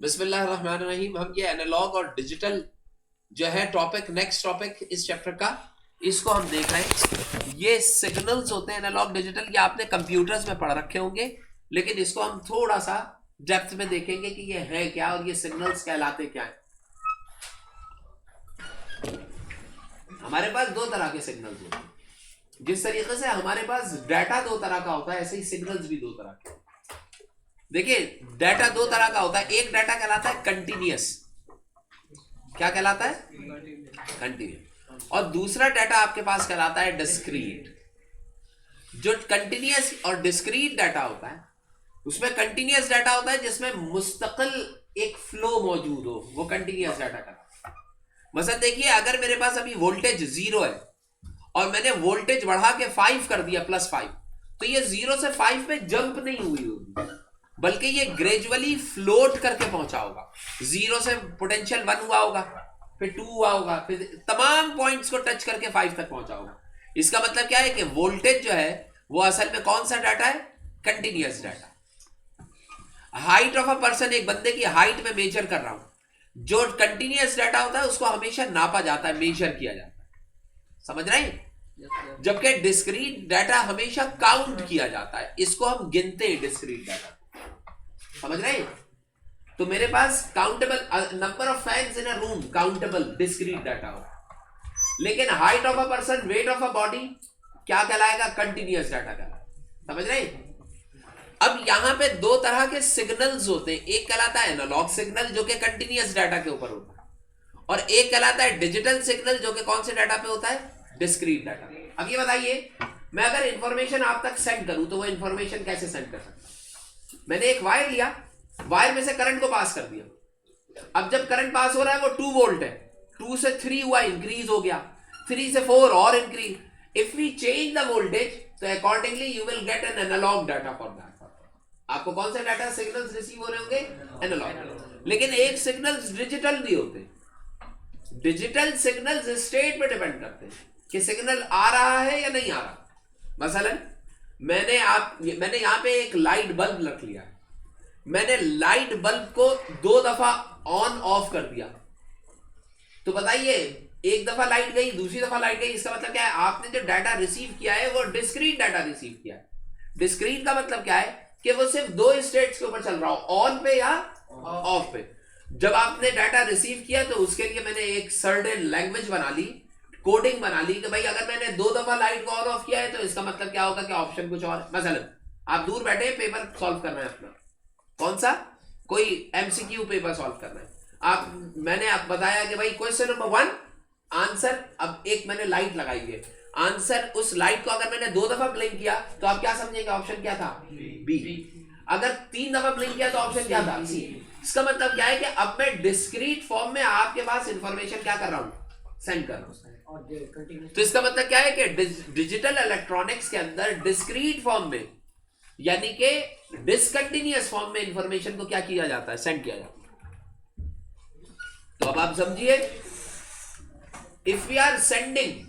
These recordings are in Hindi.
बिस्मिल्लाहिर्रहमानिर्रहीम। हम ये एनालॉग और डिजिटल जो है टॉपिक, नेक्स्ट टॉपिक इस चैप्टर का, इसको हम देख रहे हैं। ये सिग्नल्स होते हैं एनालॉग डिजिटल, ये आपने कंप्यूटर्स में पढ़ रखे होंगे, लेकिन इसको हम थोड़ा सा डेप्थ में देखेंगे कि ये है क्या और ये सिग्नल्स कहलाते क्या है। हमारे पास दो तरह के सिग्नल्स होते हैं। जिस तरीके से हमारे पास डाटा दो तरह का होता है, ऐसे ही सिग्नल्स भी दो तरह के। देखिए, डाटा दो तरह का होता है। एक डाटा कहलाता है कंटिन्यूअस। क्या कहलाता है? कंटिन्यूअस। और दूसरा डाटा आपके पास कहलाता है डिस्क्रीट। जो कंटिन्यूअस और डिस्क्रीट डाटा होता है, उसमें कंटिन्यूअस डाटा होता है जिसमें मुस्तकिल एक फ्लो मौजूद हो, वो कंटिन्यूअस डाटा कहलाता है। मसलन देखिए, अगर मेरे पास अभी वोल्टेज 0 है और मैंने वोल्टेज बढ़ा के 5 कर दिया, +5, तो ये 0 से 5 पे जंप नहीं हुई होगी, बल्कि ये ग्रेजुअली फ्लोट करके पहुंचा होगा। 0 से पोटेंशियल 1 हुआ होगा, फिर 2 हुआ होगा, फिर तमाम पॉइंट्स को टच करके 5 तक पहुंचा होगा। इसका मतलब क्या है कि वोल्टेज जो है वो असल में कौन सा डाटा है? Continuous data. Height of a person, एक बंदे की हाइट में मेजर कर रहा हूं। जो कंटिन्यूअस डाटा होता है उसको हमेशा नापा जाता है, मेजर किया जाता है। समझ रहे हैं? जबकि डिस्क्रीट डाटा हमेशा काउंट किया जाता है, इसको हम गिनते हैं डिस्क्रीट डाटा। समझ रहे हैं? तो मेरे पास countable number of fans in a room, countable discrete data हो। लेकिन height of a person, weight of a body क्या कहलाएगा? कंटिन्यूअस डाटा कहलाएगा। समझ रहे हैं? अब यहां पे दो तरह के सिग्नल्स होते हैं। एक कहलाता है एनालॉग सिग्नल, जो कि कंटिन्यूअस डाटा के ऊपर होता है, और एक कहलाता है डिजिटल सिग्नल, जो कि कौन से डाटा पे होता है? Discrete data. अब ये बताइए, मैं अगर इंफॉर्मेशन आप तक सेंड करूं तो वो इंफॉर्मेशन कैसे सेंड कर सकता हूं? मैंने एक वायर लिया, वायर में से करंट को पास कर दिया। अब जब करंट पास हो रहा है वो 2 वोल्ट है, 2 से 3 हुआ, इंक्रीज हो गया, 3 से 4 और increase. If we change the voltage, तो accordingly you will get an analog data for that. आपको कौन सा डाटा सिग्नल्स रिसीव हो रहे होंगे? एनालॉग। लेकिन एक सिग्नल्स डिजिटल भी होते हैं। डिजिटल सिग्नल्स स्टेट पे डिपेंड करते हैं कि सिग्नल आ रहा है या नहीं आ रहा। मसलन मैंने यहां पे एक लाइट बल्ब रख लिया, मैंने लाइट बल्ब को 2 दफा ऑन ऑफ कर दिया, तो बताइए, एक दफा लाइट गई, दूसरी दफा लाइट गई, इसका मतलब क्या है? आपने जो डाटा रिसीव किया है वो डिस्क्रीट डाटा रिसीव किया है। डिस्क्रीट का मतलब क्या है कि वो सिर्फ 2 स्टेट्स के ऊपर चल रहा हो, ऑन पे या ऑफ पे। जब आपने डाटा रिसीव किया तो उसके लिए मैंने एक सर्टेन लैंग्वेज बना ली, कोडिंग बना ली कि भाई अगर मैंने 2 दफा लाइट को ऑन ऑफ किया है तो इसका मतलब क्या होगा कि ऑप्शन कुछ और। मसलन आप दूर बैठे पेपर सॉल्व करना है अपना, कौन सा? कोई एमसीक्यू पेपर सॉल्व करना है। मैंने आप बताया कि भाई क्वेश्चन नंबर 1 आंसर, अब एक मैंने लाइट लगाई है, आंसर उस लाइट को अगर मैंने 2 दफा ब्लिंक किया तो आप क्या समझेंगे? ऑप्शन क्या था? बी। अगर 3 दफा ब्लिंक किया तो ऑप्शन क्या था? सी। इसका मतलब क्या है कि अब मैं डिस्क्रीट फॉर्म में आपके पास इंफॉर्मेशन क्या कर रहा हूं? सेंड कर रहा हूं। तो इसका मतलब क्या है कि डिजिटल इलेक्ट्रॉनिक्स के अंदर डिस्क्रीट फॉर्म में, यानी कि डिसकंटिन्यूअस फॉर्म में इंफॉर्मेशन को क्या किया जाता है? सेंड किया जाता है। तो अब आप समझिए, if we are sending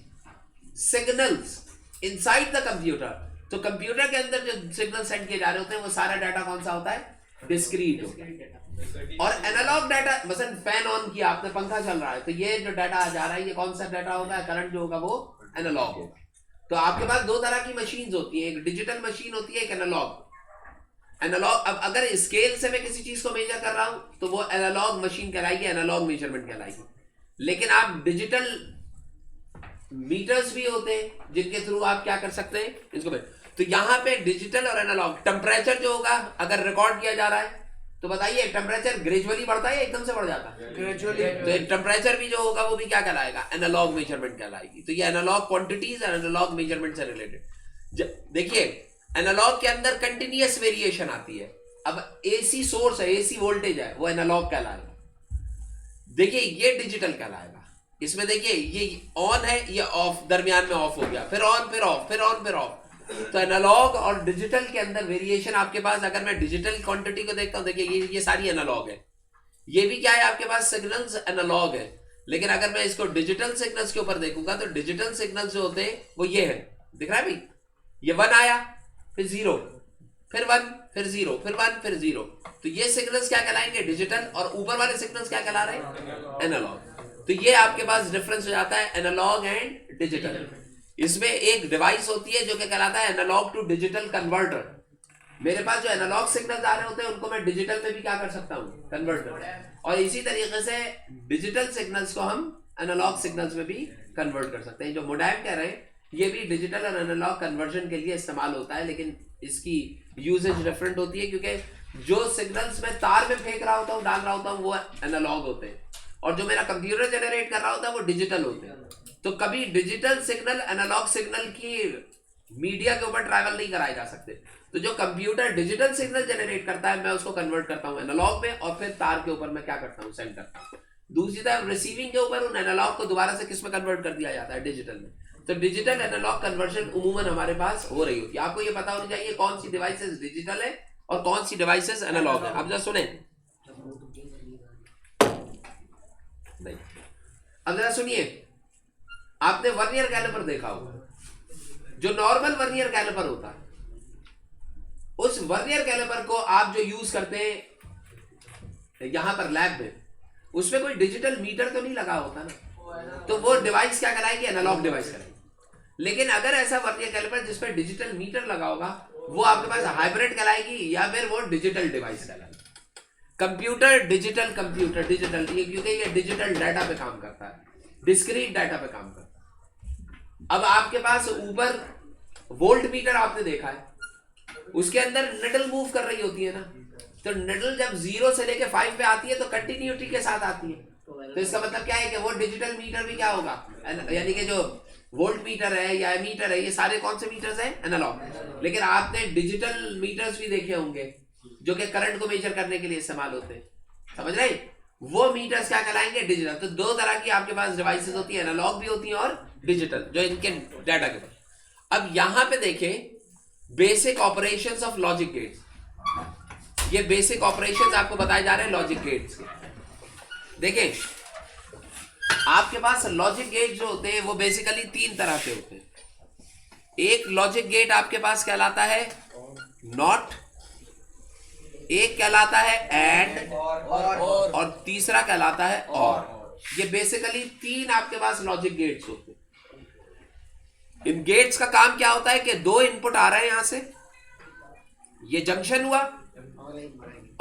signals inside the computer, तो कंप्यूटर के अंदर जो सिग्नल सेंड किए जा रहे होते हैं वो सारा डाटा कौन सा होता है? डिस्क्रीट होता है। और एनालॉग डाटा, मसलन फैन ऑन किया आपने, पंखा चल रहा है, तो ये जो डाटा जा रहा है ये कौन सा डाटा होगा? करंट जो होगा वो एनालॉग होगा। तो आपके पास 2 तरह की मशीन होती है, एक डिजिटल मशीन होती है, एक एनालॉग। अब अगर स्केल से मैं किसी चीज को मेजर कर रहा हूं तो वो एनालॉग मशीन कहलाएगी, एनालॉग मेजरमेंट कहलाएगी। लेकिन आप डिजिटल मीटर्स भी होते हैं जिनके थ्रू आप क्या कर सकते हैं इसको में। तो यहां पे डिजिटल और एनालॉग, टेम्परेचर जो होगा अगर रिकॉर्ड किया जा रहा है तो बताइए, टेम्परेचर ग्रेजुअली बढ़ता है या एकदम से बढ़ जाता है? ग्रेजुअली। तो टेम्परेचर भी जो होगा वो भी क्या कहलाएगा? एनालॉग मेजरमेंट कहलाएगी। तो ये एनालॉग क्वांटिटीज और एनालॉग मेजरमेंट से रिलेटेड। देखिए, एनालॉग के अंदर कंटिन्यूअस वेरिएशन आती है। अब एसी सोर्स है, एसी वोल्टेज है, वो एनालॉग कहलाएगा। देखिए, ये डिजिटल कहलाएगा। इसमें देखिए, ये ऑन है, ये ऑफ, दरमियान में ऑफ हो गया, फिर ऑन, फिर ऑफ, फिर ऑन, फिर ऑफ। तो एनालॉग और डिजिटल के अंदर वेरिएशन आपके पास, अगर मैं डिजिटल क्वांटिटी को देखता हूं, देखिए ये सारी एनालॉग है। ये भी क्या है आपके पास? सिग्नल्स एनालॉग है। लेकिन अगर मैं इसको डिजिटल सिग्नल्स के ऊपर देखूंगा तो डिजिटल सिग्नल्स जो होते हैं वो ये है, दिख रहा है भाई? ये 1 आया, फिर 0, फिर 1 फिर 0 फिर 1 फिर 0। तो ये सिग्नल्स क्या कहलाएंगे? डिजिटल। और ऊपर वाले सिग्नल्स क्या कहला रहे हैं? एनालॉग। तो ये आपके पास डिफरेंस हो जाता है एनालॉग एंड डिजिटल। इसमें एक डिवाइस होती है जो क्या कहलाता है एनालॉग टू डिजिटल कन्वर्टर। मेरे पास जो एनालॉग सिग्नल्स आ रहे होते हैं उनको मैं डिजिटल में भी क्या कर सकता हूँ? कन्वर्ट कर। और इसी तरीके से डिजिटल सिग्नल्स को हम एनालॉग सिग्नल्स में भी कन्वर्ट कर सकते हैं। जो मोडेम कह रहे हैं ये भी डिजिटल और एनालॉग कन्वर्जन के लिए इस्तेमाल होता है, लेकिन इसकी यूजेज डिफरेंट होती है क्योंकि जो सिग्नल्स मैं तार में फेंक रहा होता हूँ, डाल रहा होता हूँ, वो एनालॉग होते हैं, और जो मेरा कंप्यूटर जनरेट कर रहा होता है वो डिजिटल होते हैं। तो कभी डिजिटल सिग्नल एनालॉग सिग्नल की मीडिया के ऊपर ट्रैवल नहीं कराए जा सकते। तो जो कंप्यूटर डिजिटल सिग्नल जनरेट करता है मैं उसको कन्वर्ट करता हूँ एनालॉग में, और फिर तार के ऊपर मैं क्या करता हूँ? सेंड करता हूँ। दूसरी तरफ रिसीविंग के ऊपर उन एनालॉग को दोबारा से किस में कन्वर्ट कर दिया जाता है? डिजिटल में। तो डिजिटल एनालॉग कन्वर्जन उमूमन हमारे पास हो रही होती है। आपको ये पता होना चाहिए कौन सी डिवाइसेस डिजिटल है और कौन सी डिवाइसेस एनालॉग है। अब जरा सुने, नहीं अब जरा सुनिए, आपने वर्नियर कैलिपर देखा होगा, जो नॉर्मल वर्नियर कैलिपर होता है, उस वर्नियर कैलिपर को आप जो यूज करते हैं यहां पर लैब में, उसमें कोई डिजिटल मीटर तो नहीं लगा होता ना, तो वो डिवाइस क्या कराएगी? एनालॉग डिवाइस कराएगी। लेकिन अगर ऐसा वर्नियर कैलिपर जिसपे डिजिटल मीटर लगा होगा, वो आपके पास हाइब्रिड कहलाएगी या फिर वो डिजिटल डिवाइस कहलाएगी। कंप्यूटर डिजिटल, कंप्यूटर डिजिटल, क्योंकि ये डिजिटल डाटा पे काम करता है, डिस्क्रीट डाटा पे काम करता है। अब आपके पास ऊपर वोल्ट मीटर आपने देखा है, उसके अंदर निडल मूव कर रही होती है ना, तो निडल जब 0 से लेके 5 पे आती है तो कंटिन्यूटी के साथ आती है। तो इसका मतलब क्या है कि वो डिजिटल मीटर भी क्या होगा? यानी कि जो वोल्ट मीटर है या एमीटर है, ये सारे कौन से मीटर्स हैं? एनालॉग। लेकिन आपने डिजिटल मीटर्स भी देखे होंगे जो कि करंट को मेजर करने के लिए इस्तेमाल होते हैं, समझ रहे? वो मीटर्स क्या कहलाएंगे? डिजिटल। तो दो तरह की आपके पास डिवाइसेस होती है, एनालॉग भी होती है और डिजिटल, जो इनके डाटा के पास। अब यहां पे देखें basic operations of logic gates. ये बेसिक ऑपरेशंस आपको बताए जा रहे हैं लॉजिक गेट्स के। देखें आपके पास लॉजिक गेट जो होते हैं वो बेसिकली 3 तरह के होते हैं। एक लॉजिक गेट आपके पास कहलाता है नॉट, एक कहलाता है एंड, और तीसरा कहलाता है और। ये बेसिकली 3 आपके पास लॉजिक गेट्स होते हैं। इन गेट्स का काम क्या होता है कि 2 इनपुट आ रहे हैं, यहां से ये जंक्शन हुआ,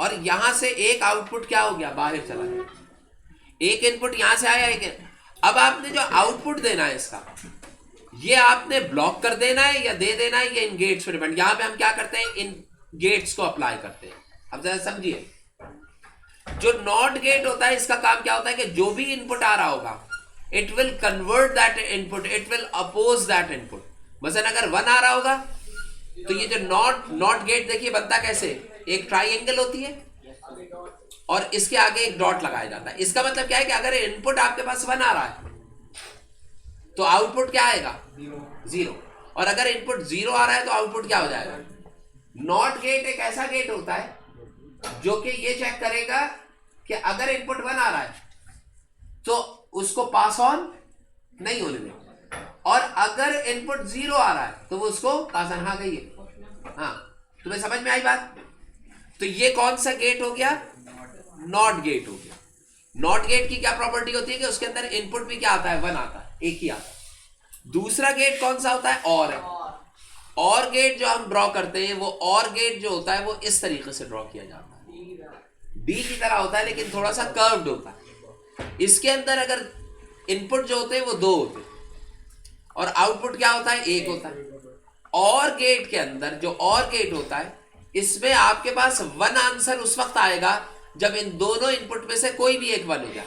और यहां से एक आउटपुट क्या हो गया? बाहर चला गया। एक इनपुट यहां से आया, एक। अब आपने जो आउटपुट देना है इसका, ये आपने ब्लॉक कर देना है या दे देना है, ये इन गेट्स पर डिपेंड। यहां पे हम क्या करते हैं? इन गेट्स को अप्लाई करते हैं। अब जरा समझिए, जो नॉट गेट होता है इसका काम क्या होता है कि जो भी इनपुट आ रहा होगा, it will convert that input, it will oppose that input. मसलन अगर 1 आ रहा होगा तो ये जो नॉट गेट देखिए बनता कैसे? एक ट्राइंगल होती है और इसके आगे एक डॉट लगाया जाता है। इसका मतलब क्या है कि अगर इनपुट आपके पास 1 आ रहा है तो आउटपुट क्या आएगा? 0। और अगर इनपुट 0 आ रहा है तो आउटपुट क्या हो जाएगा? नॉट गेट एक ऐसा गेट होता है जो कि ये चेक करेगा कि अगर इनपुट 1 आ रहा है तो उसको पास ऑन नहीं होने देगा, और अगर इनपुट 0 आ रहा है तो वो उसको पास ऑन। हाँ कहिए, हाँ तुम्हें समझ में आई बात? तो ये कौन सा गेट हो गया? नॉट गेट हो गया। नॉट गेट की क्या प्रॉपर्टी होती है कि उसके अंदर इनपुट भी क्या आता है? 1 आता है, एक ही आता है। दूसरा गेट कौन सा होता है? और है। और गेट जो हम ड्रॉ करते हैं, वो और गेट जो होता है वो इस तरीके से ड्रॉ किया जाता है, डी की तरह होता है लेकिन थोड़ा सा कर्व्ड होता है। इसके अंदर अगर इनपुट जो होते हैं वो 2 होते हैं और आउटपुट क्या होता है? 1 होता है। और गेट के अंदर जो और गेट होता है, इसमें आपके पास 1 आंसर उस वक्त आएगा जब इन दोनों इनपुट में से कोई भी एक 1 हो जाए।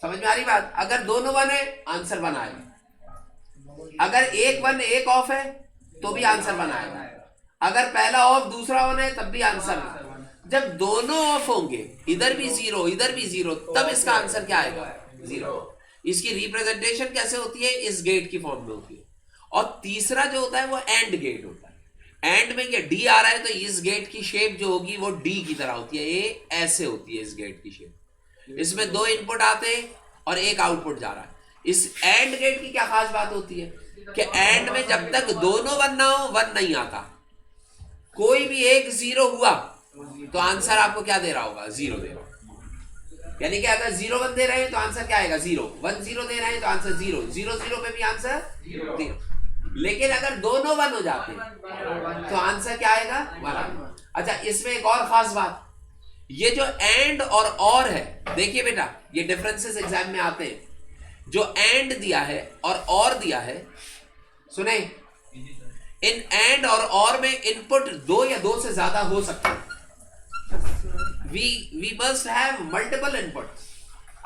समझ में आ रही बात? अगर दोनों 1 है आंसर 1 आएगा, अगर एक 1 एक ऑफ है तो भी आंसर 1 आएगा, अगर पहला ऑफ दूसरा 1 है तब भी आंसर 1। जब दोनों ऑफ होंगे, इधर भी 0 इधर भी 0, तब इसका आंसर क्या आएगा? 0। इसकी रिप्रेजेंटेशन कैसे होती है? इस गेट की फॉर्म में होती है। और तीसरा जो होता है वो एंड गेट होता है। एंड में ये डी आ रहा है तो इस गेट की शेप जो होगी वो डी की तरह होती है, ये ऐसे होती है इस गेट की शेप। इसमें 2 इनपुट आते हैं और एक आउटपुट जा रहा है। इस एंड गेट की क्या खास बात होती है कि एंड में जब तक दोनों 1 ना हो 1 नहीं आता, कोई भी एक जीरो हुआ तो आंसर आपको क्या दे रहा होगा, जीरो दे रहा होगा। यानी कि अगर 0 1 दे रहे हैं तो आंसर क्या आएगा, 0 1 0 दे रहे हैं तो आंसर 0 0 0 पे भी आंसर 0। लेकिन अगर दोनों 1 हो जाते हैं तो आंसर क्या आएगा, 1। अच्छा, इसमें एक और खास बात, ये जो एंड और है, देखिए बेटा ये डिफरेंसेस एग्जाम में आते हैं। जो एंड दिया है और दिया है, सुने, इन एंड और में इनपुट 2 या 2 से ज्यादा हो सकते हैं। we must have multiple inputs।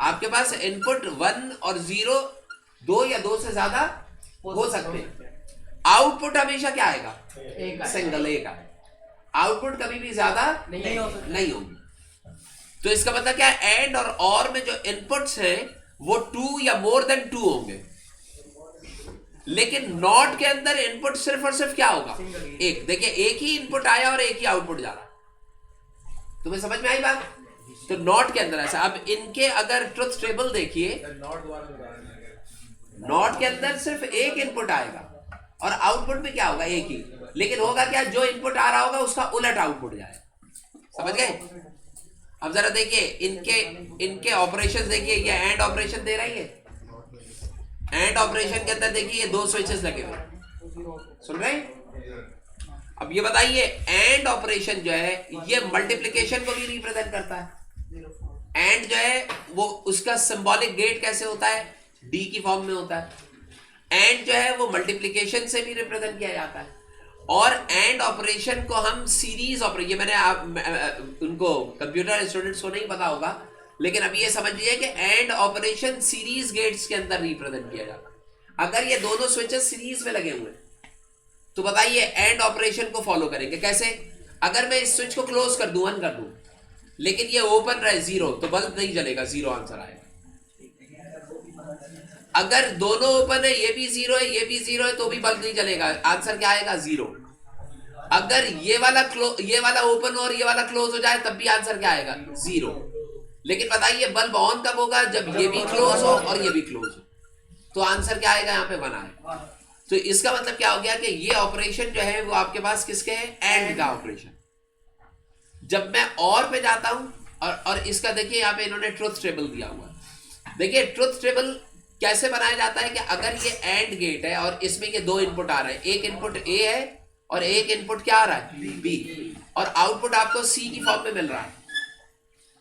आपके पास इनपुट 1 और 0 2 या 2 से ज्यादा हो सकते हैं। आउटपुट हमेशा क्या आएगा, सिंगल एक आएगा। आउटपुट कभी भी ज्यादा नहीं होगी। तो इसका मतलब क्या है, एंड और में जो इनपुट्स हैं वो 2 या मोर देन 2 होंगे। लेकिन नॉट के अंदर इनपुट सिर्फ और सिर्फ क्या होगा, एक। देखिए एक ही इनपुट आया और एक ही आउटपुट जा रहा। तुम्हें समझ में आई बात? तो नॉट के अंदर ऐसा। अब इनके अगर ट्रुथ टेबल देखिए, नॉट के अंदर सिर्फ एक इनपुट आएगा और आउटपुट में क्या होगा, एक ही। लेकिन होगा क्या, जो इनपुट आ रहा होगा उसका उलट आउटपुट जाएगा। समझ गए? अब जरा देखिए इनके ऑपरेशंस देखिए, ये एंड ऑपरेशन दे रही है। एंड ऑपरेशन के अंदर देखिए ये 2 स्विचेस लगे हुए, सुन रहे हैं? अब ये बताइए, एंड ऑपरेशन जो है ये मल्टीप्लिकेशन को भी रिप्रेजेंट करता है। एंड जो है वो उसका सिंबॉलिक गेट कैसे होता है, डी की फॉर्म में होता है। एंड जो है वो मल्टीप्लिकेशन से भी रिप्रेजेंट किया जाता है। और एंड ऑपरेशन को हम सीरीज ऑपरेशन, ये मैंने उनको कंप्यूटर स्टूडेंट्स को नहीं पता होगा, लेकिन अब ये समझिए कि एंड ऑपरेशन सीरीज गेट्स के अंदर रिप्रेजेंट किया जाता है। अगर ये दोनों स्विचेस सीरीज में लगे हुए तो बताइए एंड ऑपरेशन को फॉलो करेंगे कैसे? अगर मैं इस स्विच को क्लोज कर दूं, 1 कर दूं, लेकिन ये ओपन रहे 0, तो बल्ब नहीं जलेगा, 0 आंसर आएगा। अगर दोनों ओपन है, ये भी 0 है ये भी 0 है, तो भी बल्ब नहीं जलेगा, आंसर क्या आएगा, 0। अगर ये वाला ओपन और ये वाला क्लोज हो जाए तब भी आंसर क्या आएगा, 0। लेकिन बताइए बल्ब ऑन कब होगा, जब ये भी क्लोज हो और ये भी क्लोज हो, तो आंसर क्या आएगा, यहाँ पे 1 आएगा। तो इसका मतलब क्या हो गया कि ये ऑपरेशन जो है वो आपके पास किसके है, एंड का ऑपरेशन। जब मैं और पे जाता हूं और इसका देखिए यहाँ पे इन्होंने ट्रुथ टेबल दिया हुआ है। देखिए ट्रुथ टेबल कैसे बनाया जाता है कि अगर ये एंड गेट है और इसमें ये 2 इनपुट आ रहे हैं, एक इनपुट ए है और एक इनपुट क्या आ रहा है, बी, और आउटपुट आपको सी की फॉर्म में मिल रहा है।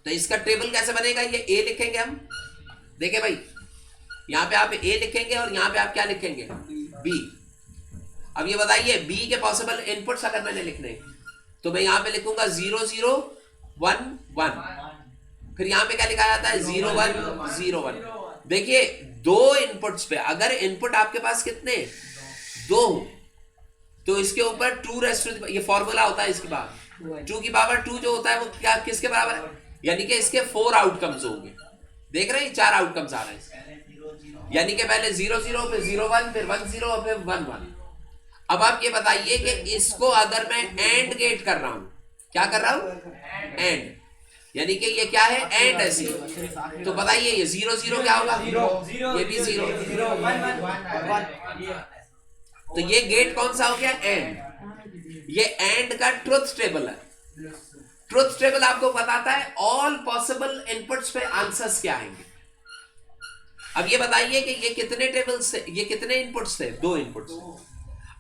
तो इसका टेबल कैसे बनेगा, ये ए लिखेंगे हम। देखिए भाई, यहाँ पे आप ए लिखेंगे और यहाँ पे आप क्या लिखेंगे, बी। अब ये बताइए बी के पॉसिबल इनपुट्स अगर मैंने लिखने, तो मैं यहाँ पे लिखूंगा 0 0 1 1, फिर यहाँ पे क्या लिखा जाता है, 0 1 0 1। देखिए 2 इनपुट्स पे अगर इनपुट आपके पास कितने, 2 हो, तो इसके ऊपर 2 रेज़ टू, ये फॉर्मूला होता है इसके बाद 2 की पावर 2 जो होता है वो क्या किसके बराबर है, यानी कि इसके 4 आउटकम्स होंगे। देख रहे हैं 4 आउटकम्स आ रहे हैं, यानी कि पहले 0 0 फिर 0 1 फिर 1 0 और फिर 1 1। अब आप ये बताइए कि इसको अगर मैं एंड गेट कर रहा हूं, क्या कर रहा हूं, एंड, यानी कि ये क्या है, एंड है 0, तो बताइए ये 0 0 क्या होगा, ये भी 0 तो ये गेट कौन सा हो गया, एंड। ये एंड का ट्रुथ टेबल है। ट्रुथ टेबल आपको बताता है ऑल पॉसिबल इनपुट्स पे आंसर्स क्या आएंगे। अब ये बताइए कि ये कितने टेबल्स थे, ये कितने इनपुट्स थे, 2 इनपुट्स।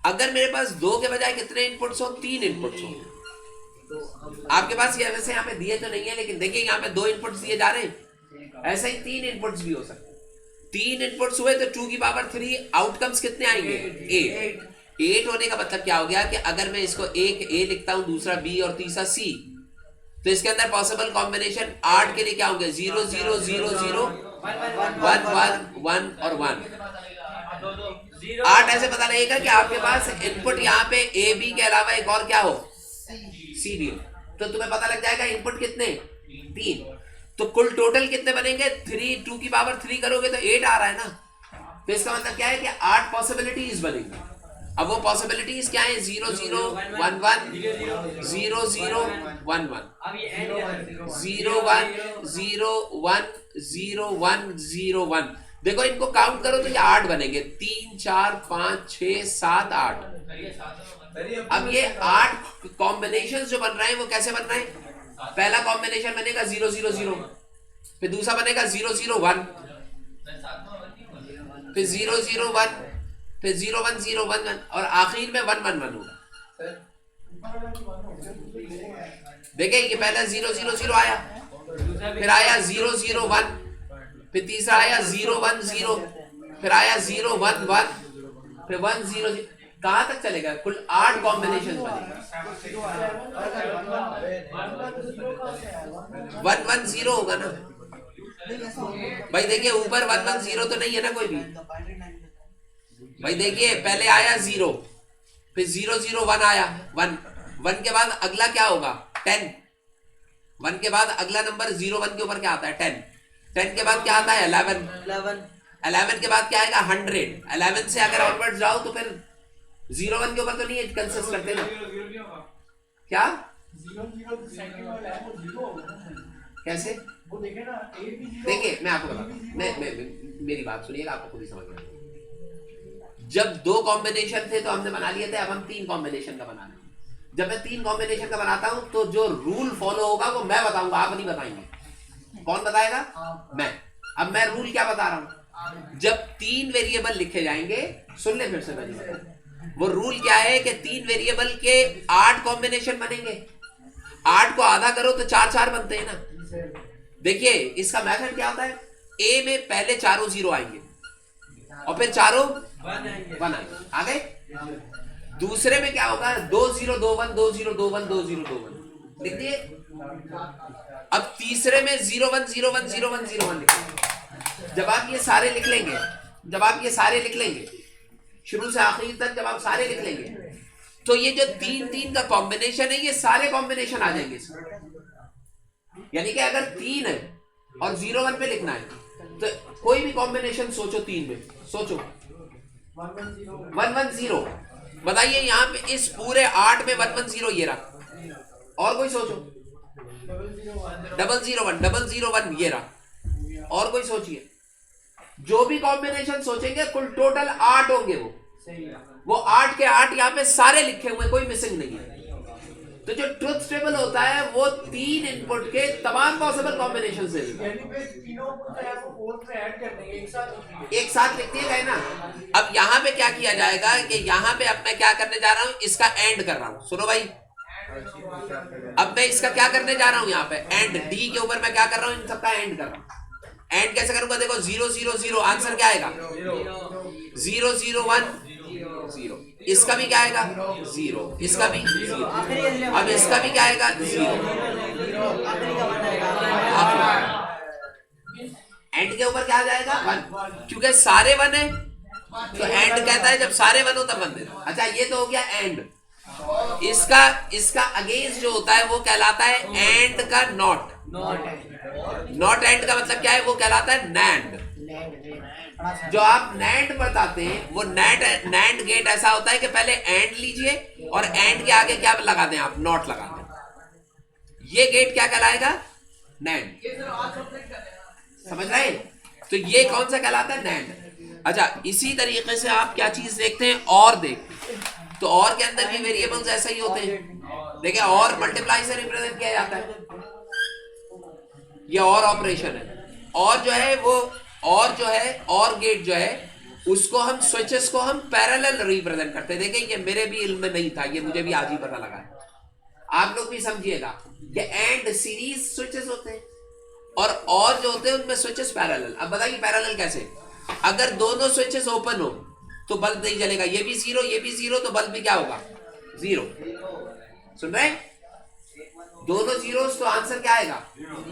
अगर मेरे पास 2 के बजाय कितने इनपुट्स हो, 3 इनपुट्स हो। आपके पास ये वैसे यहाँ पे दिए तो नहीं है, लेकिन देखिए यहाँ पे 2 इनपुट्स दिए जा रहे हैं, ऐसे ही 3 इनपुट्स भी हो सकते हैं। 3 इनपुट्स हुए तो 2 की पावर 3, आउटकम्स कितने आएंगे, 8 होने का मतलब क्या हो गया कि अगर मैं इसको एक ए लिखता हूं, दूसरा बी और तीसरा सी, तो इसके अंदर पॉसिबल कॉम्बिनेशन 8 के लिए क्या होंगे, 0 0 0 0 1 1 1 और 1। 8 ऐसे पता लगेगा कि आपके पास इनपुट यहाँ पे ए बी के अलावा एक और क्या हो, सी भी हो, तो तुम्हें पता लग जाएगा इनपुट कितने, 3। तो कुल टोटल कितने बनेंगे, 3, 2 की पावर 3 करोगे तो 8 आ रहा है ना। तो इसका मतलब क्या है कि 8 पॉसिबिलिटीज बनेंगी। अब वो पॉसिबिलिटीज क्या है, 0 0 1 1 0 0 1 1 0 1 0 1 0 1 0 1। देखो इनको काउंट करो तो ये 8 बनेंगे, 3 4 5 6 7 8। अब ये 8 कॉम्बिनेशन जो बन रहे हैं वो कैसे बन रहे हैं? पहला कॉम्बिनेशन बनेगा 0 0 0, फिर दूसरा बनेगा 0 0 1, फिर 0 0 1, फिर 0 1 0 1 1 और आखिर में 1 1 1 होगा। देखिए ये पहला 0 0 0 आया, फिर आया 0 0 1, फिर तीसरा आया 0 1 0, फिर आया 0 1 1, फिर 1 0 0। कहां तक चलेगा? कुल 8 कॉम्बिनेशन बनेगा। 1 1 0 होगा ना भाई। देखिए ऊपर 1 1 0 तो नहीं है ना कोई भी भाई। देखिए पहले आया 0, फिर 0 0 1 आया, 1 1 के बाद अगला क्या होगा? 10। 1 के बाद अगला नंबर 0 1 के ऊपर क्या आता है? 10। 10 के बाद क्या आता है? 11। 11 के बाद क्या आएगा? 100। 11 से अगर ऑनवर्ड जाओ तो फिर 0 1 के ऊपर तो नहीं कंसिस्ट करते ना। क्या कैसे? देखिए मैं आपको बताता हूँ, मेरी बात सुनिएगा, आपको खुद ही समझ में। जब 2 कॉम्बिनेशन थे तो हमने बना लिए थे, अब हम 3 कॉम्बिनेशन का बना रहे हैं। जब मैं 3 कॉम्बिनेशन का बनाता हूं तो जो रूल फॉलो होगा वो मैं बताऊंगा, आप नहीं बताएंगे। कौन बताएगा? मैं। अब मैं रूल क्या बता रहा हूं? जब 3 वेरिएबल लिखे जाएंगे, सुन ले फिर से मैंने बताया, वो रूल क्या है कि 3 वेरिएबल के 8 कॉम्बिनेशन बनेंगे। 8 को आधा करो तो 4 4 बनते हैं ना। देखिए इसका मेथड क्या होता है? ए में पहले चारों 0 आएंगे और फिर चारों 1 आएंगे, आ गए। दूसरे में क्या होगा? 2 0 2 1 2 0 2 1 2 0 2 1 लिख दिए। अब तीसरे में 0 1 0 1 0 1 0 1 लिखेंगे। जब आप ये सारे लिख लेंगे, शुरू से आखिर तक जब आप सारे लिख लेंगे तो ये जो 3 3 का कॉम्बिनेशन है ये सारे कॉम्बिनेशन आ जाएंगे इसमें। यानी कि अगर 3 है और 0 1 पे लिखना है तो कोई भी कॉम्बिनेशन सोचो 3 में, सोचो 1 1 0। बताइए यहाँ पे इस पूरे 8 में 1 1 0 ये रहा। और कोई सोचो 0 0 1 0 0 1 ये रहा। और कोई सोचिए। जो भी कॉम्बिनेशन सोचेंगे कुल टोटल 8 होंगे। वो 8 के 8 यहाँ पे सारे लिखे हुए, कोई मिसिंग नहीं है। तो जो ट्रुथ टेबल होता है वो 3 इनपुट के तमाम पॉसिबल कॉम्बिनेशन से एक साथ लिख दिए गए ना। अब यहाँ पे क्या किया जाएगा कि यहाँ पे अब मैं क्या करने जा रहा हूँ? इसका एंड कर रहा हूँ। सुनो भाई, अब मैं इसका क्या करने जा रहा हूँ? यहाँ पे एंड डी के ऊपर मैं क्या कर रहा हूँ? इन सबका एंड कर रहा हूँ। एंड कैसे करूंगा? देखो 0 0 0 आंसर क्या आएगा? 0 0 1 0। इसका भी क्या आएगा? 0। इसका भी 0। अब इसका भी क्या आएगा? 0। एंड के ऊपर क्या आ जाएगा? 1, क्योंकि सारे 1 है तो एंड कहता है जब सारे 1 हो तब 1 देना। अच्छा ये तो हो गया एंड। इसका अगेंस्ट जो होता है वो कहलाता है एंड का नॉट। नॉट एंड का मतलब क्या है? वो कहलाता है नैंड। जो आप नैंड बताते हैं वो नैंड गेट ऐसा होता है कि पहले एंड लीजिए और एंड के आगे क्या लगा दें? आप नॉट लगा दें। ये गेट क्या कहलाएगा? नैंड। समझ रहे हैं? तो ये कौन सा कहलाता है? नैंड। अच्छा इसी तरीके से आप क्या चीज देखते हैं? और देखते हैं तो और के अंदर भी वेरिएबल्स ऐसे ही होते हैं। देखिए और मल्टीप्लाई से रिप्रेजेंट किया जाता है। ये और ऑपरेशन है। और जो है वो और गेट जो है उसको हम स्विचेस को हम पैरेलल रिप्रेजेंट करते हैं। देखिए ये मेरे भी इल्म में नहीं था, ये मुझे भी आज ही पता लगा है। आप लोग भी समझिएगा कि एंड सीरीज स्विचेस होते हैं और जो होते हैं उनमें स्विचेस पैरेलल। अब बताइए पैरेलल कैसे? अगर दोनों स्विचेस ओपन हो तो बल्ब नहीं जलेगा। ये भी 0 ये भी 0 तो बल्ब भी क्या होगा? 0। सुन रहे हैं? दोनों 0 तो आंसर क्या आएगा?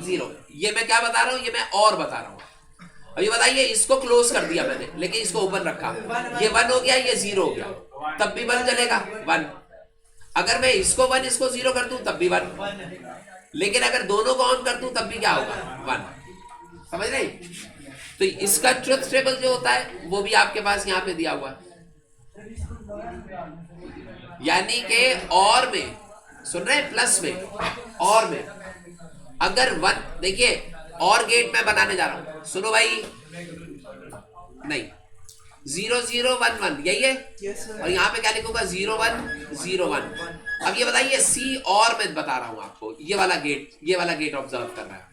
0। ये मैं क्या बता रहा हूं? ये मैं और बता रहा हूं। अब ये बताइए इसको क्लोज कर दिया मैंने लेकिन इसको ओपन रखा, ये 1 हो गया, ये 0 हो गया, तब भी बल्ब जलेगा 1। अगर मैं इसको 1 इसको 0 कर दूं तब भी 1, लेकिन अगर दोनों को ऑन कर दूं तब भी क्या होगा? 1। समझ रहे? तो इसका ट्रुथ टेबल जो होता है वो भी आपके पास यहाँ पे दिया हुआ है। यानी कि और में, सुन रहे हैं? प्लस में और में अगर 1, देखिए और गेट मैं बनाने जा रहा हूं। सुनो भाई, नहीं, 0 0 1 1 यही है। Yes, sir. और यहाँ पे क्या लिखूंगा 0 1 0 1। अब ये बताइए सी और मैं बता रहा हूं आपको, ये वाला गेट ऑब्जर्व कर रहा है।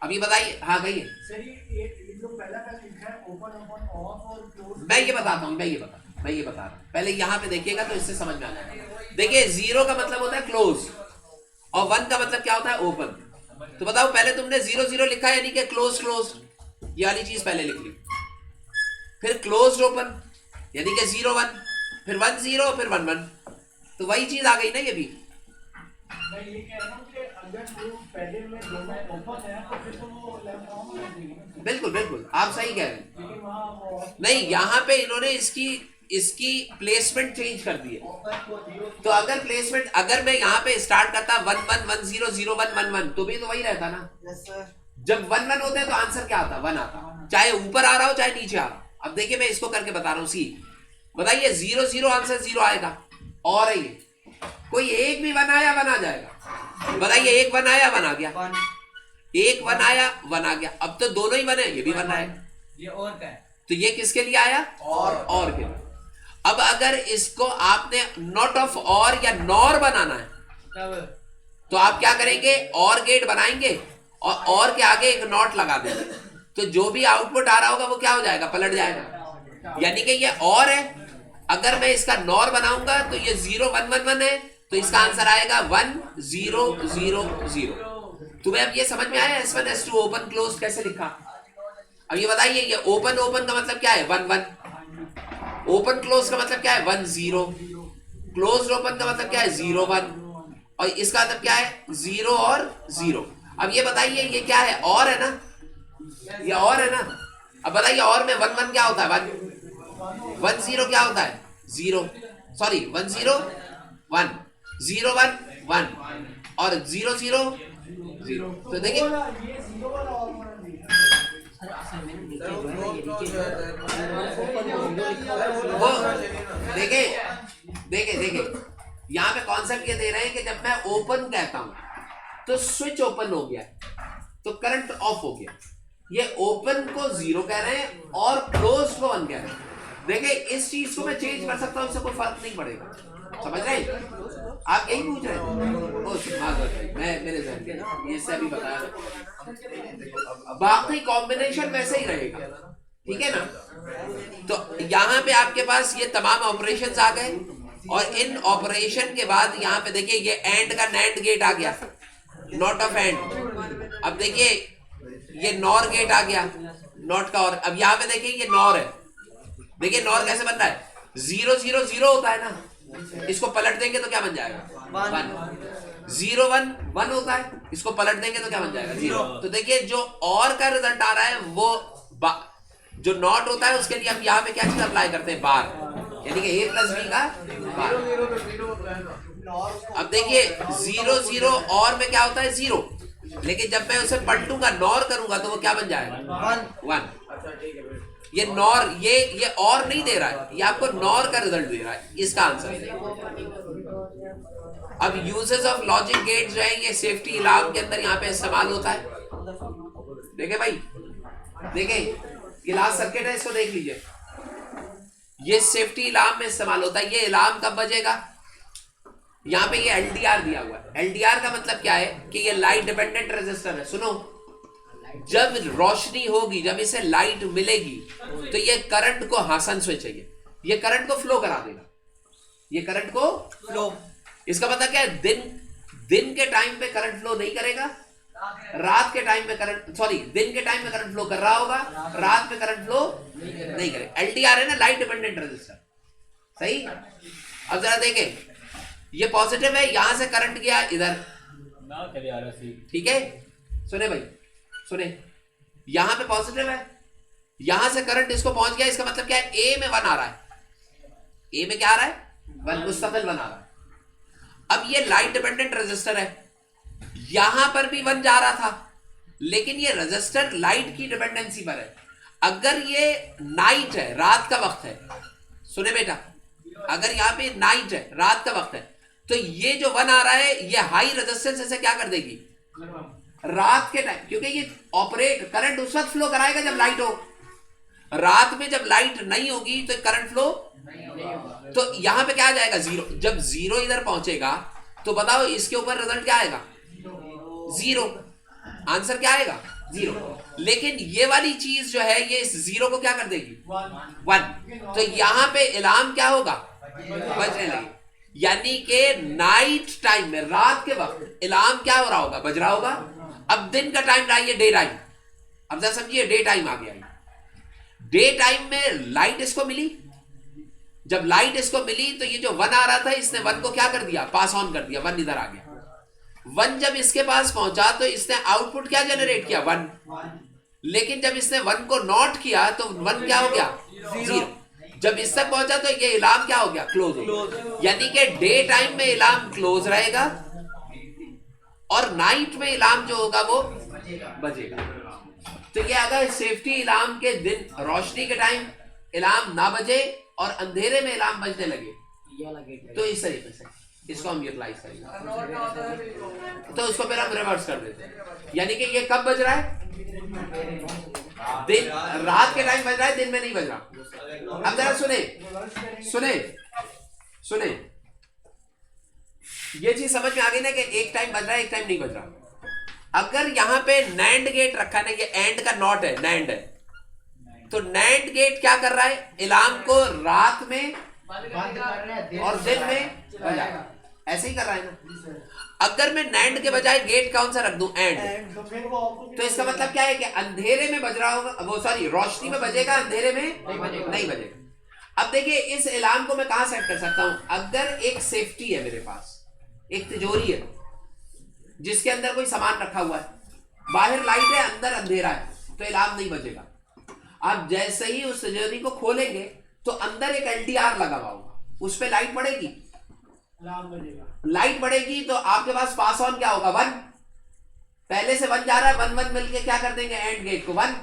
अब ये बताइए, हाँ कहिए। सर ये जो पहला का लिखा है ओपन ओपन ऑफ और क्लोज, मैं ये बताता हूँ, मैं ये बता रहा हूँ। पहले यहाँ पे देखिएगा तो इससे समझ में आ जाएगा। देखिए 0 का मतलब होता है क्लोज और 1 का मतलब क्या होता है ओपन। तो बताओ पहले तुमने 0 0 लिखा यानी कि क्लोज क्लोज, ये वाली चीज पहले लिख ली। फिर क्लोज ओपन यानी कि 0 1, फिर 1 0, फिर 1 1। तो वही चीज आ गई ना ये भी। मैं ये कह रहा हूँ कि अगर वो पहले में दोनों ओपन है तो फिर तो वो लेफ्ट ऑन कर देंगे, बिल्कुल बिल्कुल आप सही कह रहे हैं। लेकिन वहाँ वो नहीं, यहाँ पे इन्होंने इसकी प्लेसमेंट चेंज कर दी है। तो अगर प्लेसमेंट, अगर मैं यहाँ पे स्टार्ट करता 1 1 1 0 0 1 1 1 तो भी तो वही रहता ना। Yes, sir. जब 1 1 होते हैं तो आंसर क्या आता? 1 आता, चाहे ऊपर आ रहा हो चाहे नीचे आ रहा हो। अब देखिए मैं इसको करके बता रहा हूँ। सी बताइए 0 0 आंसर 0 आएगा। और है ये कोई एक भी 1 आया 1 आ जाएगा। बताइए एक 1 आया 1 आ गया, One. एक 1 आया 1 आ गया। अब तो दोनों ही 1 है, ये भी 1 आएगा। ये और क्या है? तो ये किसके लिए आया? और के लिए। अब अगर इसको आपने नॉट ऑफ और या नॉर बनाना है तब तो आप क्या करेंगे? और गेट बनाएंगे और के आगे एक नॉट लगा देंगे। तो जो भी आउटपुट आ रहा होगा वो क्या हो जाएगा? पलट जाएगा। यानी कि ये और है, अगर मैं इसका नॉर बनाऊंगा तो ये 0 1 1 1 है, तो इसका आंसर आएगा 1 0 0 0। तुम्हें अब ये समझ में आया S1 S2 ओपन क्लोज कैसे लिखा? अब ये बताइए ये ओपन ओपन का मतलब क्या है? 1 1। ओपन क्लोज का मतलब क्या है? 1 0। क्लोज ओपन का मतलब क्या है? 0 1। और इसका मतलब क्या है? 0 और 0। अब ये बताइए ये क्या है? और है ना, ये और है ना। अब बताइए और में 1 1 क्या होता है? 1 1 0 क्या होता है? 0, सॉरी 1 0 1 0 1 1 और 0 0 0। तो देखिए ये जीरो वाला और वाला नहीं वो देखे देखे देखे यहाँ पे कॉन्सेप्ट ये दे रहे हैं कि जब मैं ओपन कहता हूं तो स्विच ओपन हो गया तो करंट ऑफ हो गया। ये ओपन को 0 कह रहे हैं और क्लोज को 1 कह रहे हैं। देखिए इस चीज को मैं चेंज कर सकता हूं, इससे कोई फर्क नहीं पड़ेगा। समझ रहे हैं? आप यही पूछ रहे थे? ओ माधव भाई, मैं मेरे जहन में ये से अभी बताया, बाकी कॉम्बिनेशन वैसे ही रहेगा, ठीक है ना। तो यहाँ पे आपके पास ये तमाम ऑपरेशंस आ गए और इन ऑपरेशन के बाद यहाँ पे देखिए ये एंड का नैंड गेट आ गया, नॉट ऑफ एंड। अब देखिए ये नॉर गेट आ गया, नॉट का और। अब यहाँ पे देखिए ये नॉर है। देखिए नॉर कैसे बन रहा है? 0 0 0 होता है ना, इसको पलट देंगे तो क्या बन जाएगा? 1 0 1 1 होता है, इसको पलट देंगे तो क्या बन जाएगा? 0। तो देखिए जो और का रिजल्ट आ रहा है वो जो नॉट होता है उसके लिए हम यहाँ पे क्या चीज अप्लाई करते हैं? बार, यानी कि a प्लस b का बार। अब देखिए 0 0 और में क्या होता है? 0, लेकिन जब मैं उसे पलटूंगा नॉर करूंगा तो वो क्या बन जाएगा? 1। ये नॉर ये और नहीं दे रहा है, ये आपको नॉर का रिजल्ट दे रहा है, इसका आंसर। अब यूजेस ऑफ लॉजिक गेट जो है ये सेफ्टी अलार्म के अंदर यहाँ पे इस्तेमाल होता है। देखे भाई, देखे ये लास्ट सर्किट है, इसको देख लीजिए। ये सेफ्टी अलार्म में इस्तेमाल होता है। ये अलार्म कब बजेगा? यहाँ पे ये LDR दिया हुआ है। LDR का मतलब क्या है कि ये लाइट डिपेंडेंट रेजिस्टर है। सुनो, जब रोशनी होगी, जब इसे लाइट मिलेगी तो ये करंट को हासन स्विच है, ये करंट को फ्लो करा देगा, ये करंट को फ्लो। इसका मतलब क्या है? दिन के टाइम पे करंट फ्लो नहीं करेगा, रात के टाइम में करंट, सॉरी दिन के टाइम में करंट फ्लो कर रहा होगा, रात में करंट फ्लो नहीं करेगा। LDR है ना, लाइट डिपेंडेंट रेजिस्टर, सही। अब जरा देखें, ये पॉजिटिव है, यहां से करंट गया इधर, ठीक है। सुने भाई, सुने, यहां पे पॉजिटिव है, यहां से करंट इसको पहुंच गया। इसका मतलब क्या है? ए में 1 आ रहा है, ए में क्या आ रहा है? 1 मुस्तकिल 1 आ रहा है। अब ये लाइट डिपेंडेंट रेजिस्टर है, यहां पर भी 1 जा रहा था, लेकिन ये रेजिस्टर लाइट की डिपेंडेंसी पर है। अगर ये नाइट है, रात का वक्त है, सुने बेटा, अगर यहाँ पे नाइट है, रात का वक्त है, तो ये जो 1 आ रहा है ये हाई रेजिस्टेंस से क्या कर देगी? रात के टाइम, क्योंकि ये ऑपरेट करंट उस वक्त फ्लो कराएगा जब लाइट हो। रात में जब लाइट नहीं होगी तो करंट फ्लो, तो यहां पे क्या आ जाएगा? जीरो। जब जीरो इधर पहुंचेगा तो बताओ इसके ऊपर रिजल्ट क्या आएगा? जीरो। आंसर क्या आएगा? जीरो। लेकिन ये वाली चीज जो है ये इस जीरो को क्या कर देगी? वन। तो यहां पे अलार्म क्या होगा? बजने लगे। यानी कि नाइट टाइम में, रात के वक्त अलार्म क्या हो रहा होगा? बज रहा होगा। अब दिन का टाइम रहा, डे टाइम। अब जरा समझिए, डे टाइम आ गया। डे टाइम में लाइट इसको मिली। जब लाइट इसको मिली तो ये जो वन आ रहा था, इसने वन को क्या कर दिया? पास ऑन कर दिया। वन इधर आ गया। वन जब इसके पास पहुंचा तो इसने आउटपुट क्या जनरेट किया? वन। लेकिन जब इसने वन को नॉट किया तो वन क्या हो गया? जीरो। जब इस तक पहुंचा तो ये अलार्म क्या हो गया? क्लोज हो गया। यानी कि डे टाइम में अलार्म क्लोज रहेगा और नाइट में अलार्म जो होगा वो बजेगा। तो ये अगर सेफ्टी अलार्म के दिन रोशनी के टाइम अलार्म ना बजे और अंधेरे में अलार्म बजने लगे तो इस तरीके से इसको हम यूटिलाइज करेंगे। तो उसको फिर हम रिवर्स कर देते हैं। यानी कि ये कब बज रहा है? दिन, रात के टाइम बज रहा है, दिन में नहीं बज रहा। अब जरा सुने, ये चीज समझ में आ गई ना कि एक टाइम बज रहा है, एक टाइम नहीं बज रहा। अगर यहां पे नैंड गेट रखा ना, ये एंड का नॉट है, नैंड है, तो नैंड गेट क्या कर रहा है? अलार्म को रात में और दिन में बजाएगा। ऐसे ही कर रहा है ना। अगर मैं नैंड के बजाय गेट कौन सा रख दूं? एंड। तो इसका मतलब क्या है कि अंधेरे में बज रहा होगा, वो सॉरी रोशनी में बजेगा, अंधेरे में नहीं बजेगा। अब देखिए इस अलार्म को मैं कहां सेट कर सकता हूं? अगर एक सेफ्टी है मेरे पास, एक तिजोरी है जिसके अंदर कोई सामान रखा हुआ है, बाहर लाइट है, अंदर अंधेरा है, तो अलार्म नहीं बजेगा। आप जैसे ही उस तिजोरी को खोलेंगे तो अंदर एक LDR लगा हुआ होगा, उस पर लाइट पड़ेगी, लाइट बढ़ेगी तो आपके पास पास ऑन क्या होगा? वन। पहले से वन जा रहा है, वन वन मिलके क्या कर देंगे? एंड गेट को वन।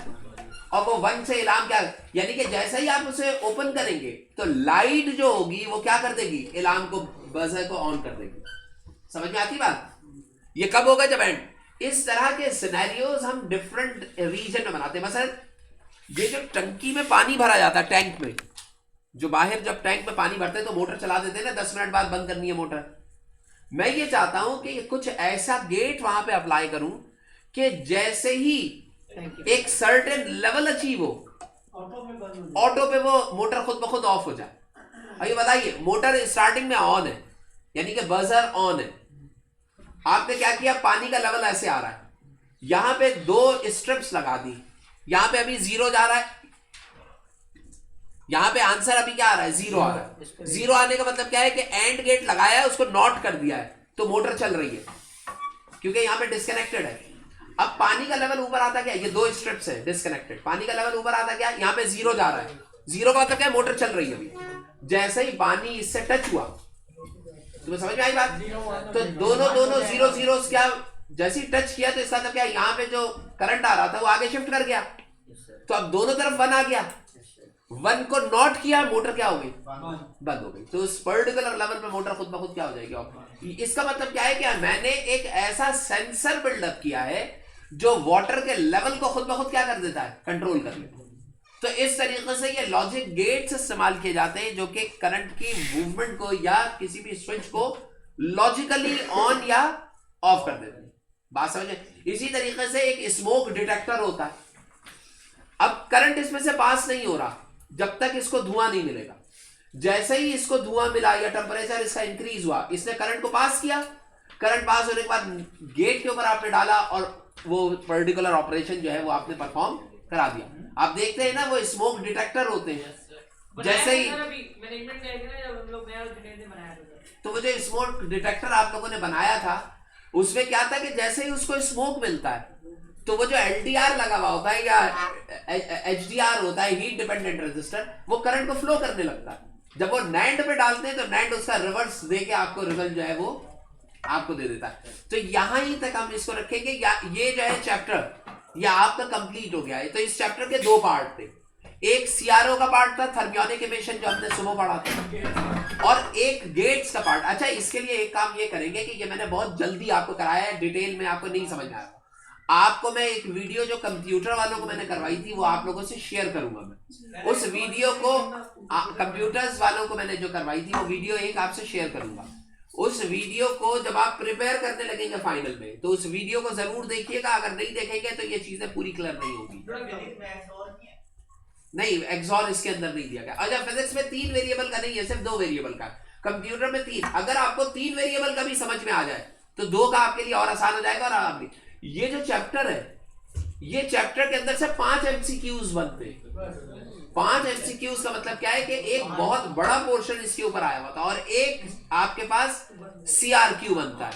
और वो वन से अलार्म क्या, यानी कि जैसे ही आप उसे ओपन करेंगे तो लाइट जो होगी वो क्या कर देगी? अलार्म को, बजर को ऑन कर देगी। समझ में आती बात? ये कब होगा? जब एंड। इस तरह के सिनेरियोज हम डिफरेंट रीजन में बनाते हैं। मसलन ये जो टंकी में पानी भरा जाता है, टैंक में, जो बाहर जब टैंक में पानी भरते हैं तो मोटर चला देते हैं ना, 10 मिनट बाद बंद करनी है मोटर। मैं ये चाहता हूं कि कुछ ऐसा गेट वहां पे अप्लाई करूं कि जैसे ही एक सर्टेन लेवल अचीव हो, ऑटो पे वो मोटर खुद ब खुद ऑफ हो जाए। अब ये बताइए, मोटर स्टार्टिंग में ऑन है, यानी कि बजर ऑन है। आपने क्या किया? पानी का लेवल ऐसे आ रहा है, यहां पे 2 स्ट्रिप्स लगा दी, यहां पे अभी जीरो जा रहा है, यहां पे आंसर अभी क्या आ रहा है? जीरो आ रहा है। जीरो आने का मतलब क्या है कि एंड गेट लगाया है, उसको नॉट कर दिया है, तो मोटर चल रही है क्योंकि यहां पे डिस्कनेक्टेड है। अब पानी का लेवल ऊपर आता क्या? ये 2 स्ट्रिप्स है डिस्कनेक्टेड, पानी का लेवल ऊपर आता क्या? यहां पे जीरो जा रहा है। जीरो का मतलब क्या है? मोटर चल रही है अभी। जैसे ही पानी इससे टच हुआ, तुम्हें समझ में आई बात? तो दोनों जीरो जीरो क्या, जैसे ही टच किया तो इसका मतलब क्या? यहां पे जो करंट आ रहा था वो आगे शिफ्ट कर गया, तो अब दोनों तरफ वन आ गया। वन को नॉट किया, मोटर क्या हो गई? बंद हो गई। तो उस पर्टिकुलर लेवल पे मोटर खुद ब खुद क्या हो जाएगी? इसका मतलब क्या है कि मैंने एक ऐसा सेंसर बिल्डअप किया है जो वाटर के लेवल को खुद ब खुद क्या कर देता है? कंट्रोल कर लेता है। तो इस तरीके से ये लॉजिक गेट्स इस्तेमाल किए जाते हैं जो कि करंट की मूवमेंट को या किसी भी स्विच को लॉजिकली ऑन या ऑफ कर देते हैं। बात समझे? इसी तरीके से एक स्मोक डिटेक्टर होता है। अब करंट इसमें से पास नहीं हो रहा जब तक इसको धुआं नहीं मिलेगा। जैसे ही इसको धुआं मिला या टेम्परेचर इसका इंक्रीज हुआ, इसने करंट को पास किया। करंट पास होने के बाद गेट के ऊपर आपने डाला और वो पर्टिकुलर ऑपरेशन जो है वो आपने परफॉर्म करा दिया। आप देखते हैं ना वो स्मोक डिटेक्टर होते हैं, जैसे ही तो वो जो स्मोक डिटेक्टर आप लोगों ने बनाया था उसमें क्या था कि जैसे ही उसको स्मोक मिलता है तो वो जो LDR लगा हुआ होता है या HDR होता है, हीट डिपेंडेंट रेजिस्टर, वो करंट को फ्लो करने लगता है। जब वो नैंड पे डालते हैं तो नैंड उसका रिवर्स देके आपको रिजल्ट जो है वो आपको दे देता है। तो यहां ही तक हम इसको रखेंगे। या ये जो है चैप्टर या आपका कंप्लीट हो गया है। तो इस चैप्टर के 2 पार्ट थे, एक CRO का पार्ट था, थर्मियोनिक इमिशन जो हमने सुबह पढ़ा था, और एक गेट्स का पार्ट। अच्छा, इसके लिए एक काम ये करेंगे कि ये मैंने बहुत जल्दी आपको कराया है, डिटेल में आपको नहीं समझ आया। आपको मैं एक वीडियो जो कंप्यूटर वालों को मैंने करवाई थी वो आप लोगों से शेयर करूंगा। मैं उस वीडियो को कंप्यूटर्स वालों को मैंने जो करवाई थी वो वीडियो एक आपसे शेयर करूंगा। उस वीडियो को जब आप प्रिपेयर करने लगेंगे फाइनल में तो उस वीडियो को जरूर देखिएगा। अगर नहीं देखेंगे तो ये चीजें पूरी क्लियर नहीं होगी। नहीं, एक्सॉर इसके अंदर नहीं दिया गया। अच्छा, फिजिक्स में 3 वेरिएबल का नहीं है, सिर्फ 2 वेरिएबल का। कंप्यूटर में 3। अगर आपको 3 वेरिएबल का भी समझ में आ जाए तो 2 का आपके लिए और आसान हो जाएगा। और आप भी ये जो चैप्टर है, ये चैप्टर के अंदर से 5 एमसीक्यूज बनते हैं। 5 एमसीक्यूज का मतलब क्या है कि एक बहुत बड़ा पोर्शन इसके ऊपर आया हुआ था और एक आपके पास सीआरक्यू बनता है।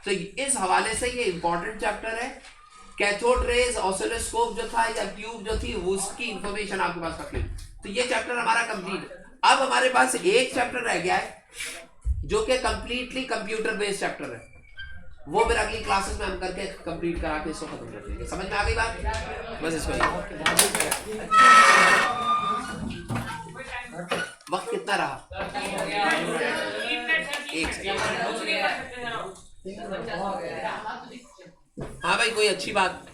तो इस हवाले से ये इंपॉर्टेंट चैप्टर है। कैथोड रेज, ऑसिलोस्कोप जो था या ट्यूब जो थी उसकी इंफॉर्मेशन आपके पास रखी। तो ये चैप्टर हमारा कंप्लीट है। अब हमारे पास एक चैप्टर रह गया है जो कि कंप्लीटली कंप्यूटर बेस्ड चैप्टर है। वो फिर अगली क्लासेस में हम करके कंप्लीट करा के इसको खत्म कर देंगे। समझ में आ गई बात? बस इसको वक्त कितना रहा? 1 सेकंड। हाँ भाई, कोई अच्छी बात